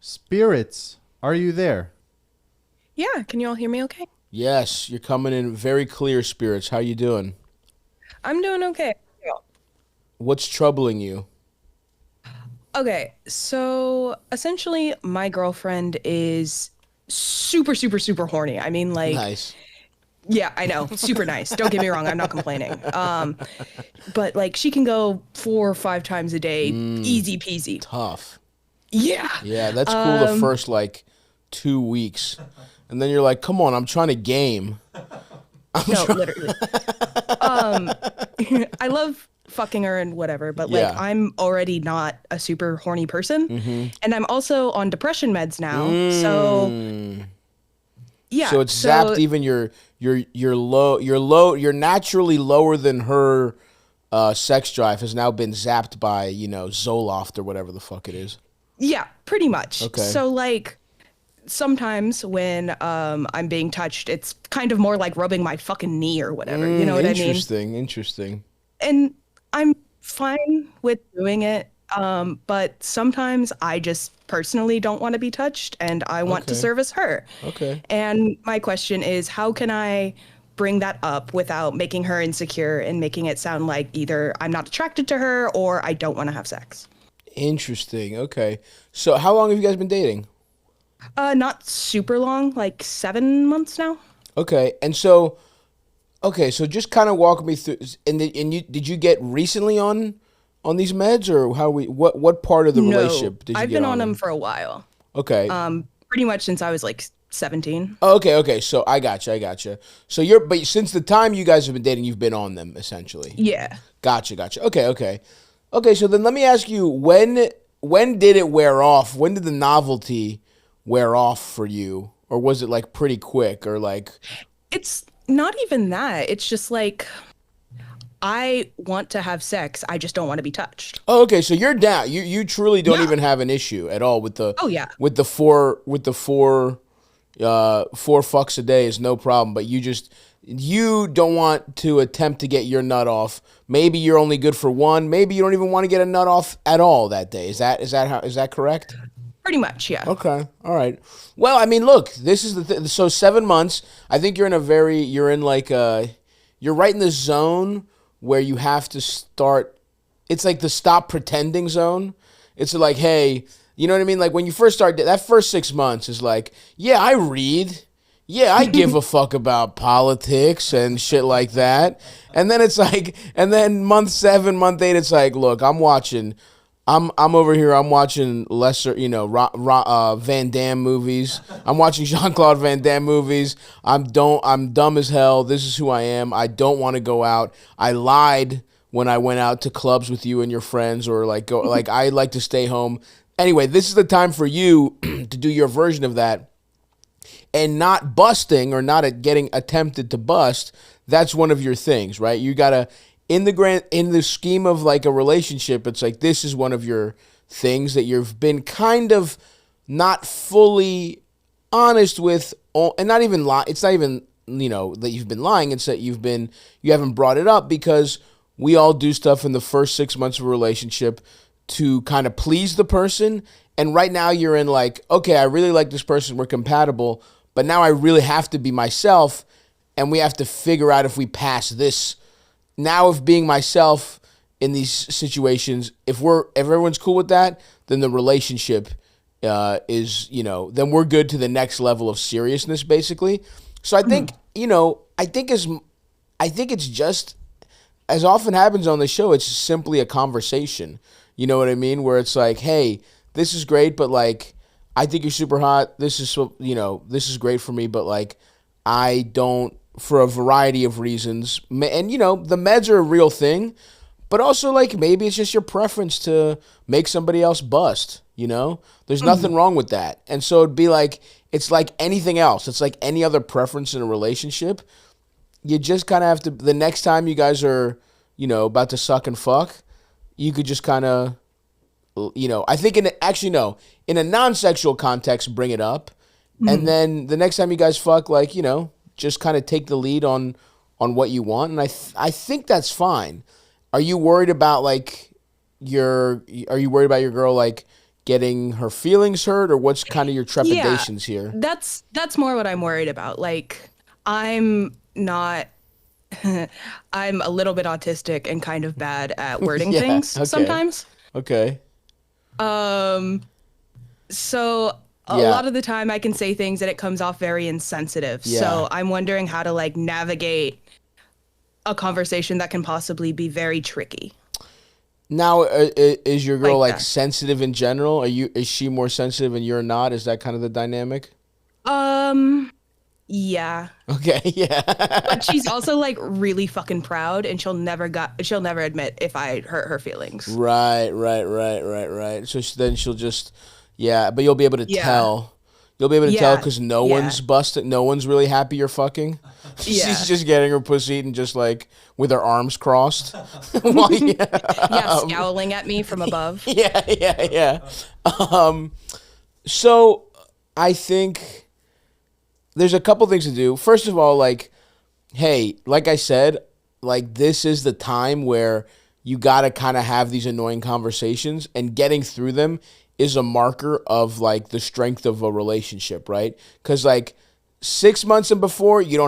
Spirits, are you there? Yeah, can you all hear me okay? Yes, you're coming in very clear, spirits. How you doing? I'm doing okay. What's troubling you? Okay, so essentially, my girlfriend is super, super, super horny. I mean, like, Nice. yeah, I know, super nice. Don't get me wrong, I'm not complaining. But like, she can go 4 or 5 times a day, easy peasy. Tough. Yeah. Yeah, that's cool the first like 2 weeks. And then you're like, come on, I'm trying to game. No, literally. I love fucking her and whatever, but like Yeah. I'm already not a super horny person, and I'm also on depression meds now. So yeah, So it's zapped even your naturally lower than her sex drive has now been zapped by, Zoloft or whatever the fuck it is. yeah, pretty much. Okay. So like sometimes when I'm being touched, it's kind of more like rubbing my fucking knee or whatever. You know what I mean? Interesting. And I'm fine with doing it. But sometimes I just personally don't want to be touched and I want to Okay. service her. Okay. And my question is, how can I bring that up without making her insecure and making it sound like either I'm not attracted to her or I don't want to have sex? Interesting. Okay. So how long have you guys been dating? Not super long, like 7 months now. Okay. So just kind of walk me through. And you did you get recently on these meds, or what part of the No, relationship did you I've get been on on them them? for a while. Okay. Pretty much since I was like 17. Oh, okay. So I gotcha. So but since the time you guys have been dating, you've been on them essentially. Yeah. Gotcha. Okay. So then let me ask you, when did it wear off? When did the novelty wear off for you, or was it like pretty quick, or like? It's not even that. It's just like I want to have sex. I just don't want to be touched. Oh, okay. So you're down. You truly don't Yeah. even have an issue at all with the Oh yeah. four fucks a day is no problem. But you don't want to attempt to get your nut off. Maybe you're only good for one. Maybe you don't even want to get a nut off at all that day. Is that correct? Pretty much, yeah. Okay. All right. Well, I mean, look, this is so 7 months. I think you're right in the zone where you have to start. It's like the stop pretending zone. It's like, hey, you know what I mean? Like when you first start, that first 6 months is like, yeah, I read. Yeah, I give a fuck about politics and shit like that. And then it's like, and then month 7, month 8, it's like, look, I'm over here. I'm watching lesser, Van Damme movies. I'm watching Jean-Claude Van Damme movies. I'm dumb as hell. This is who I am. I don't want to go out. I lied when I went out to clubs with you and your friends, or like go like I like to stay home. Anyway, this is the time for you to do your version of that, and not busting or not getting attempted to bust. That's one of your things, right? You gotta in the scheme of like a relationship, it's like this is one of your things that you've been kind of not fully honest with, and not even lie. It's not even that you've been lying. It's that you haven't brought it up because we all do stuff in the first 6 months of a relationship to kind of please the person. And right now you're in like, okay, I really like this person. We're compatible, but now I really have to be myself, and we have to figure out if we pass this. Now, if being myself in these situations, if everyone's cool with that, then the relationship is, then we're good to the next level of seriousness, basically. So I think it's just, as often happens on the show, it's simply a conversation. You know what I mean? Where it's like, hey, this is great, but like, I think you're super hot. This is great for me, but like, I don't, for a variety of reasons. And, the meds are a real thing, but also, like, maybe it's just your preference to make somebody else bust, There's nothing wrong with that. And so it'd be like, it's like anything else. It's like any other preference in a relationship. You just kind of have to, the next time you guys are, about to suck and fuck, you could just kind of, I think in a non-sexual context, bring it up. And then the next time you guys fuck, like, just kind of take the lead on what you want, and I think that's fine. Are you worried about your girl like getting her feelings hurt, or what's kind of your trepidations here? That's more what I'm worried about. Like, I'm not I'm a little bit autistic and kind of bad at wording Yeah, things okay. sometimes. Okay. So a Yeah. lot of the time I can say things and it comes off very insensitive. Yeah. So I'm wondering how to like navigate a conversation that can possibly be very tricky. Now, is your girl Like like that. sensitive in general? Is she more sensitive and you're not? Is that kind of the dynamic? Yeah. Okay, yeah. But she's also like really fucking proud and she'll never admit if I hurt her feelings. Right. So then she'll just, yeah, but you'll be able to Yeah. tell. You'll be able to tell Yeah, because no yeah. one's busted. No one's really happy you're fucking. Yeah. She's just getting her pussy eaten just like with her arms crossed. While Yeah, scowling at me from above. yeah. So I think there's a couple things to do. First of all, like, hey, like I said, like this is the time where you got to kind of have these annoying conversations, and getting through them is a marker of like the strength of a relationship, right? Because like 6 months and before, you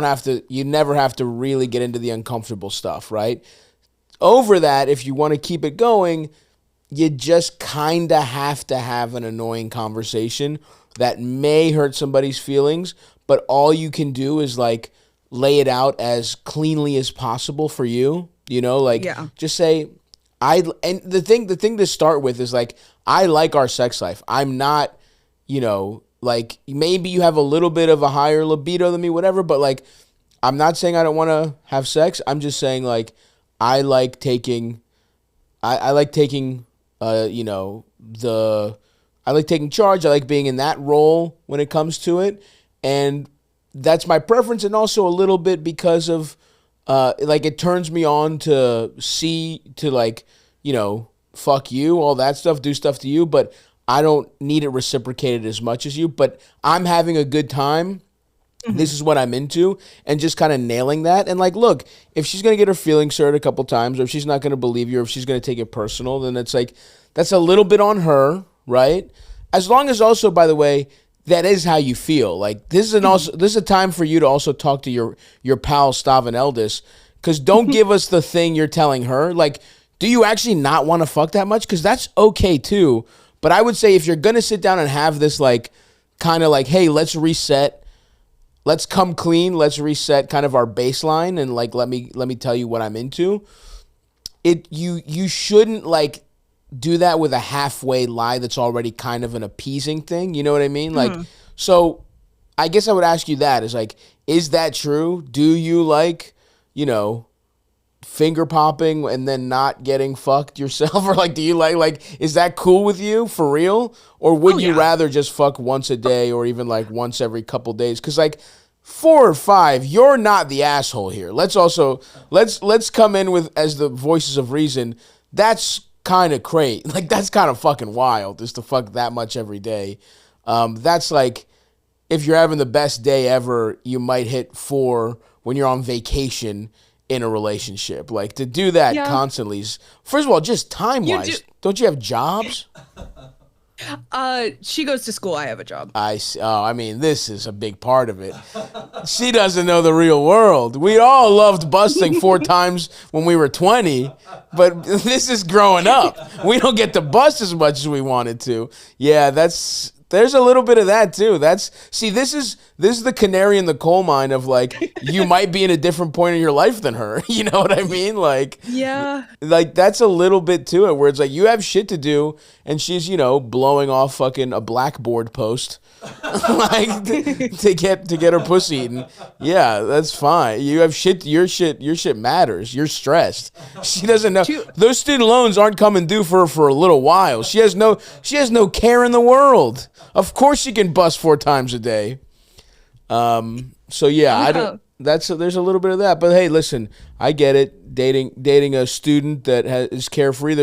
never have to really get into the uncomfortable stuff, right? Over that, if you want to keep it going, you just kind of have to have an annoying conversation that may hurt somebody's feelings, but all you can do is like lay it out as cleanly as possible for you, like Yeah. just say, and the thing to start with is like, I like our sex life. I'm not, like maybe you have a little bit of a higher libido than me, whatever, but like, I'm not saying I don't want to have sex. I'm just saying like, I like taking, I like taking, I like taking charge. I like being in that role when it comes to it. And that's my preference. And also a little bit because of, like it turns me on to fuck you, all that stuff, do stuff to you, but I don't need it reciprocated as much as you, but I'm having a good time. This is what I'm into, and just kind of nailing that. And like, look, if she's going to get her feelings hurt a couple times, or if she's not going to believe you, or if she's going to take it personal, then it's like, that's a little bit on her, right? As long as also, by the way, that is how you feel. Like this is a time for you to also talk to your pal Stav and Eldis, because don't give us the thing you're telling her. Like, do you actually not want to fuck that much? Because that's okay too. But I would say if you're gonna sit down and have this like kind of like, hey, let's reset, let's come clean, let's reset kind of our baseline, and like let me tell you what I'm into. You shouldn't like do that with a halfway lie that's already kind of an appeasing thing. You know what I mean? Like, so I guess I would ask you that is that true? Do you like, finger popping and then not getting fucked yourself? Or like, do you like, is that cool with you for real? Or would you rather just fuck once a day or even like once every couple days? Cause like 4 or 5, you're not the asshole here. Let's come in with as the voices of reason. That's kind of crazy. Like that's kind of fucking wild just to fuck that much every day. That's like, if you're having the best day ever, you might hit 4 when you're on vacation in a relationship. Like to do that constantly is, first of all, just time-wise. Don't you have jobs? She goes to school. I have a job. I see. Oh, I mean, this is a big part of it. She doesn't know the real world. We all loved busting 4 times when we were 20, but this is growing up. We don't get to bust as much as we wanted to. Yeah, there's a little bit of that too. This is the canary in the coal mine of like, you might be in a different point in your life than her. You know what I mean? Like, Yeah. like that's a little bit to it where it's like you have shit to do and she's, blowing off fucking a blackboard post like to get her pussy eaten. Yeah, that's fine. You have shit, your shit matters. You're stressed. She doesn't know. Those student loans aren't coming due for her for a little while. She has no care in the world. Of course she can bust 4 times a day. So yeah, there's a little bit of that, but hey, listen, I get it. Dating a student that is carefree,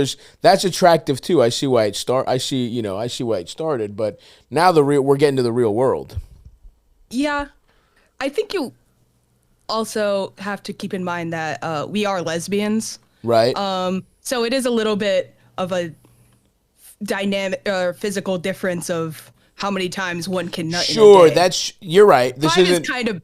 that's attractive too. I see why it started, but now we're getting to the real world. Yeah. I think you also have to keep in mind that we are lesbians. Right. So it is a little bit of a dynamic or physical difference of how many times one can nut Sure, in a day. you're right. This 5 isn't is kind of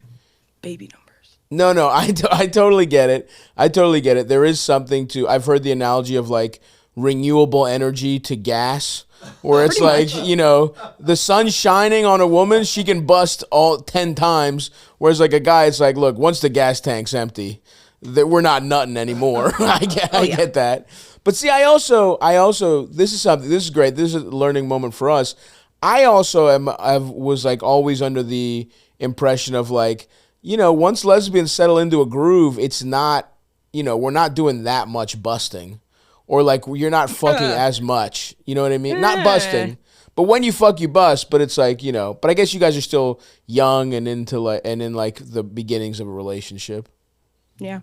baby numbers. No, I totally get it. I totally get it. There is something to, I've heard the analogy of like renewable energy to gas, where it's like, the sun's shining on a woman, she can bust all 10 times, whereas like a guy, it's like, look, once the gas tank's empty, that we're not nutting anymore. I get that. But see, I also, this is great. This is a learning moment for us. I also was like always under the impression of like, once lesbians settle into a groove, it's not, we're not doing that much busting, or like you're not fucking as much. You know what I mean? Not busting, but when you fuck, you bust. But it's like, but I guess you guys are still young and in the beginnings of a relationship. Yeah.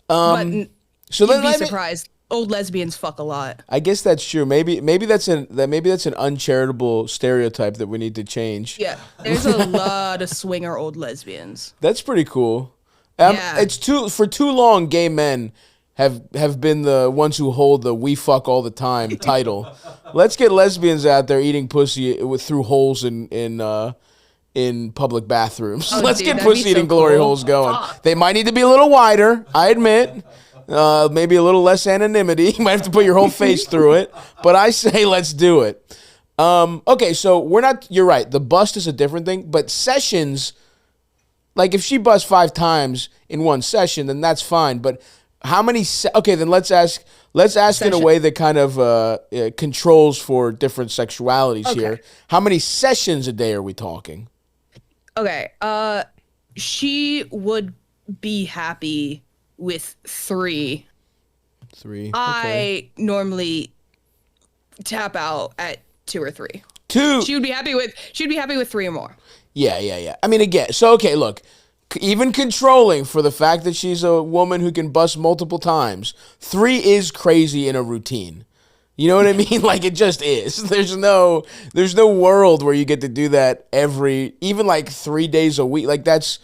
So you'd then be surprised. Old lesbians fuck a lot. I guess that's true. Maybe that's an uncharitable stereotype that we need to change. Yeah, there's a lot of swinger old lesbians. That's pretty cool. Yeah. It's for too long. Gay men have been the ones who hold the "we fuck all the time" title. Let's get lesbians out there eating pussy through holes in public bathrooms. Let's get pussy eating glory holes going. They might need to be a little wider, I admit. Maybe a little less anonymity. You might have to put your whole face through it. But I say let's do it. Okay, so you're right. The bust is a different thing. But sessions, like if she busts 5 times in one session, then that's fine. But how many, okay, then let's ask in a way that kind of controls for different sexualities here. How many sessions a day are we talking? Okay, she would be happy with 3. 3. Okay. I normally tap out at 2 or 3. 2. She'd be happy with 3 or more. Yeah. I mean, again, okay, look, even controlling for the fact that she's a woman who can bust multiple times, 3 is crazy in a routine. You know what I mean? Like, it just is. There's no world where you get to do that even like 3 days a week. Like, that's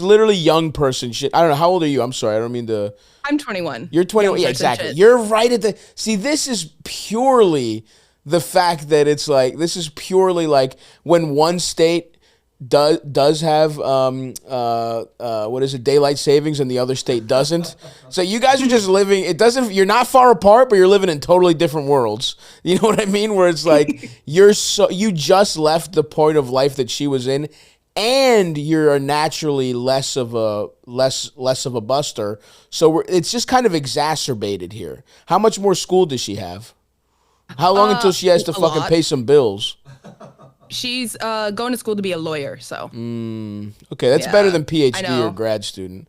literally young person shit. I don't know. How old are you? I'm sorry. I don't mean to. I'm 21. You're 21. Yeah, exactly. Shit. You're right at the. See, this is purely the fact that it's like, this is purely like when one state does have what is it, daylight savings, and the other state doesn't. So you guys are just living. You're not far apart, but you're living in totally different worlds. You know what I mean? Where it's like you just left the point of life that she was in. And you're naturally less of a buster, so it's just kind of exacerbated here. How much more school does she have? How long until she has to fucking pay some bills? She's going to school to be a lawyer, so. Okay, that's better than PhD or grad student.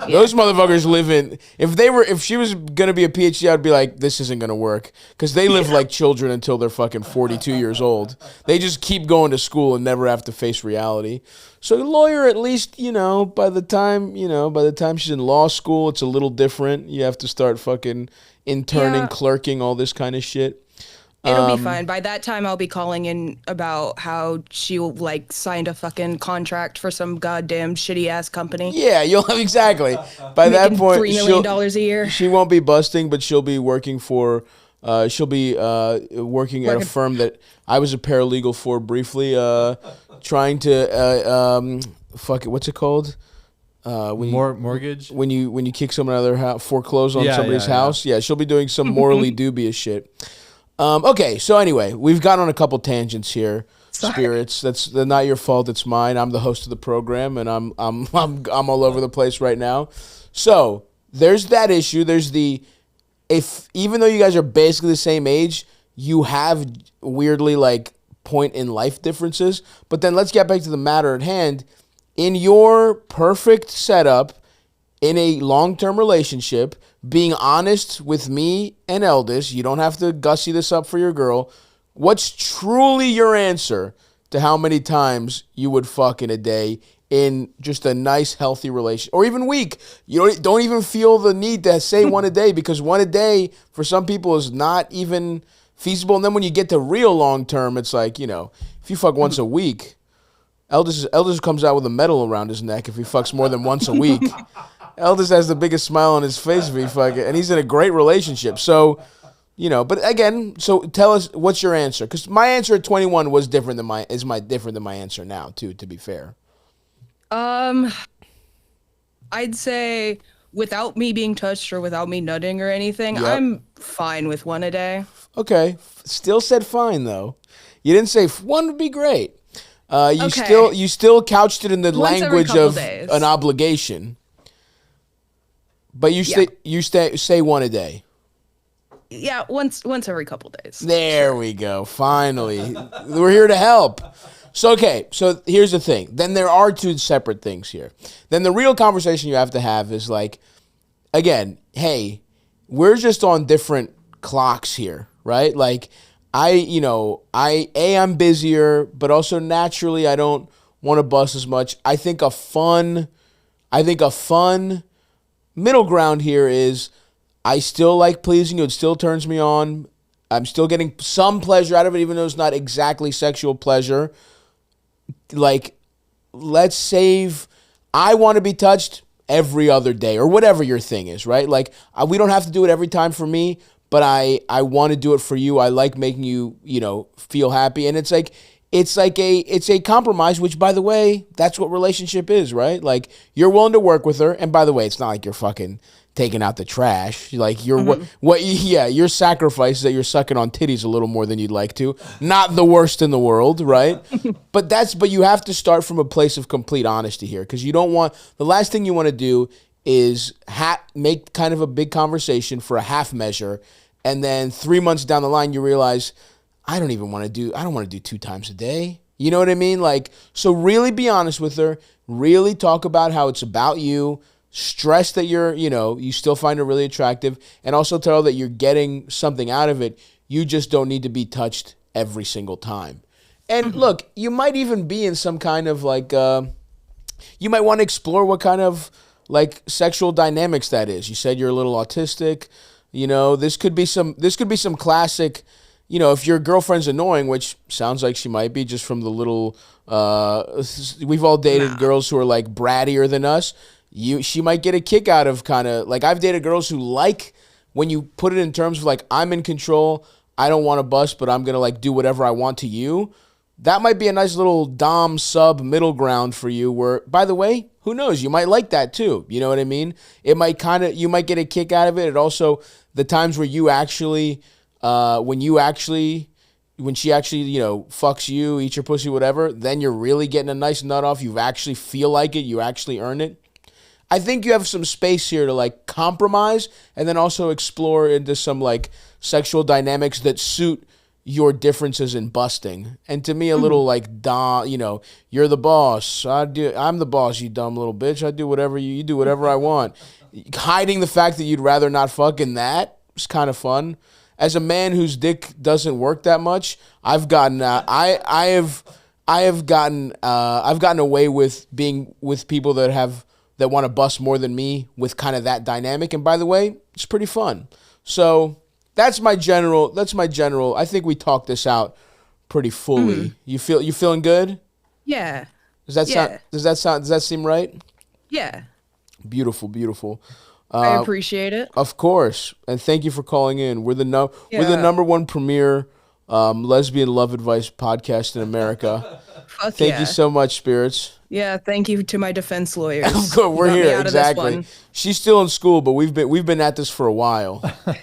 Those motherfuckers live in. If she was gonna be a PhD, I'd be like, this isn't gonna work, because they live like children until they're fucking 42 years old. They just keep going to school and never have to face reality. So a lawyer, at least, by the time she's in law school, it's a little different. You have to start fucking interning, clerking, all this kind of shit. It'll be fine. By that time, I'll be calling in about how she signed a fucking contract for some goddamn shitty ass company. Yeah, you'll have exactly. By that point, $3 million a year. She won't be busting, but she'll be working for. She'll be working at a firm that I was a paralegal for briefly. Trying to fuck it. What's it called? Mortgage. When you kick someone out of their house, foreclose on somebody's house. Yeah, she'll be doing some morally dubious shit. Okay, so anyway, we've gone on a couple tangents here. Sorry. Spirits, that's not your fault. It's mine. I'm the host of the program, and I'm all over the place right now. So there's that issue. There's even though you guys are basically the same age, you have weirdly point in life differences. But then let's get back to the matter at hand. In your perfect setup, in a long-term relationship, being honest with me and Eldis, you don't have to gussy this up for your girl. What's truly your answer to how many times you would fuck in a day in just a nice, healthy relationship? Or even week. You don't even feel the need to say one a day, because one a day for some people is not even feasible. And then when you get to real long-term, it's like, if you fuck once a week, Eldis comes out with a medal around his neck if he fucks more than once a week. Eldis has the biggest smile on his face if he fucking, and he's in a great relationship. So But again, so tell us what's your answer, because my answer at 21 was different than my answer now too. To be fair, I'd say without me being touched or without me nutting or anything, Yep. I'm fine with one a day. Okay, still said fine though. You didn't say one would be great. You Okay. still couched it in the Once every language couple of days. an obligation. But you say one a day. Yeah, once every couple days. There we go. Finally, we're here to help. So here's the thing. Then there are two separate things here. Then the real conversation you have to have is like, again, hey, we're just on different clocks here, right? Like, I'm busier, but also naturally I don't want to bust as much. I think a fun middle ground here is I still like pleasing you. It still turns me on. I'm still getting some pleasure out of it, even though it's not exactly sexual pleasure. Like, I want to be touched every other day or whatever your thing is, right? Like, we don't have to do it every time for me, but I want to do it for you. I like making you, feel happy. And it's a compromise, which, by the way, that's what relationship is, right? Like, you're willing to work with her. And by the way, it's not like you're fucking taking out the trash. Like, your sacrifice is that you're sucking on titties a little more than you'd like to. Not the worst in the world, right? But you have to start from a place of complete honesty here, because the last thing you want to do is make kind of a big conversation for a half measure, and then 3 months down the line you realize, I don't want to do 2 times a day. You know what I mean? Like, so really be honest with her, really talk about how it's about you, stress that you still find her really attractive, and also tell her that you're getting something out of it. You just don't need to be touched every single time. And look, you might even be in some kind of like, you might want to explore what kind of like sexual dynamics that is. You said you're a little autistic. This could be some classic, if your girlfriend's annoying, which sounds like she might be just from the little, we've all dated girls who are like brattier than us. She might get a kick out of kind of like, I've dated girls who like when you put it in terms of like, I'm in control, I don't want to bust, but I'm going to like do whatever I want to you. That might be a nice little dom sub middle ground for you where, by the way, who knows, you might like that too. You know what I mean? You might get a kick out of it. It also, the times where you actually, when she actually, fucks you, eats your pussy, whatever, then you're really getting a nice nut off. You actually feel like it. You actually earn it. I think you have some space here to like compromise and then also explore into some like sexual dynamics that suit your differences in busting. And to me, a little like, you're the boss. I'm the boss, you dumb little bitch. I do whatever you do whatever I want. Hiding the fact that you'd rather not fuck in that is kind of fun. As a man whose dick doesn't work that much, I've gotten I've gotten away with being with people that want to bust more than me with kind of that dynamic. And by the way, it's pretty fun. So that's my general. I think we talked this out pretty fully. You feeling good? Yeah. Does that seem right? Yeah. Beautiful. I appreciate it. Of course. And thank you for calling in. We're the number one premier lesbian love advice podcast in America. Thank you so much, Spirits. Yeah, thank you to my defense lawyers. Of course, we're here, exactly. She's still in school, but we've been at this for a while.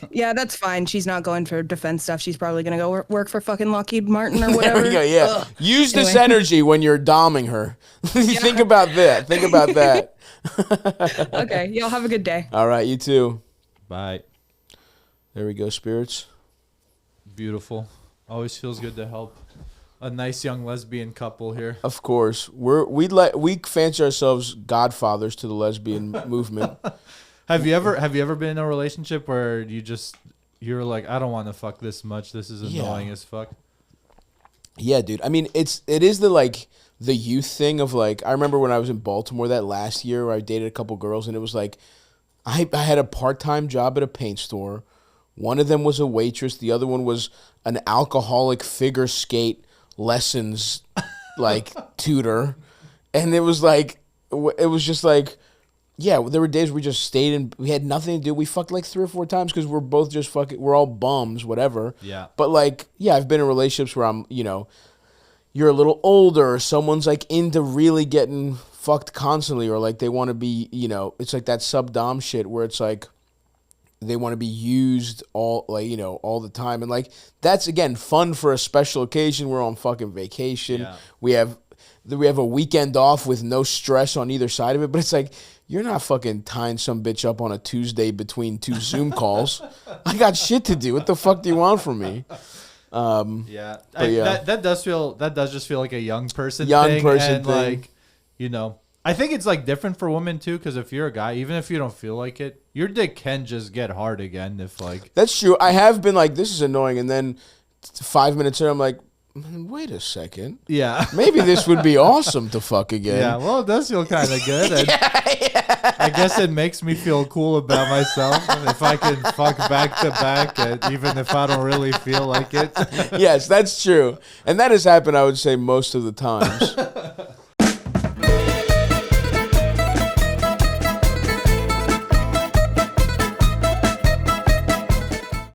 Yeah, that's fine. She's not going for defense stuff. She's probably gonna go work for fucking Lockheed Martin or whatever. There we go. Yeah. Ugh. Use this energy when you're doming her. Think about that. Okay. Y'all have a good day. All right. You too. Bye. There we go, Spirits. Beautiful. Always feels good to help a nice young lesbian couple here. Of course. We fancy ourselves godfathers to the lesbian movement. Have you ever been in a relationship where you're like, I don't want to fuck this much. This is annoying as fuck. Yeah, dude. I mean, it is the youth thing of like, I remember when I was in Baltimore that last year where I dated a couple girls, and it was like, I had a part-time job at a paint store. One of them was a waitress. The other one was an alcoholic figure skate lessons like tutor. And it was just like yeah, there were days we just stayed and we had nothing to do. We fucked like 3 or 4 times because we're both just fucking. We're all bums, whatever. Yeah. But like, yeah, I've been in relationships where I'm, you're a little older, or someone's like into really getting fucked constantly, or like they want to be, it's like that sub-dom shit where it's like they want to be used all all the time, and like that's again fun for a special occasion. We're on fucking vacation. Yeah. We have a weekend off with no stress on either side of it, but it's like you're not fucking tying some bitch up on a Tuesday between 2 Zoom calls. I got shit to do. What the fuck do you want from me? Yeah, that does just feel like a young person thing. Like, I think it's like different for women too, because if you're a guy, even if you don't feel like it, your dick can just get hard again. If like that's true. I have been like, this is annoying, and then 5 minutes in, I'm like, wait a second. Yeah, maybe this would be awesome to fuck again. Yeah, well, it does feel kind of good. And I guess it makes me feel cool about myself if I can fuck back to back, and even if I don't really feel like it. Yes, that's true, and that has happened, I would say, most of the times.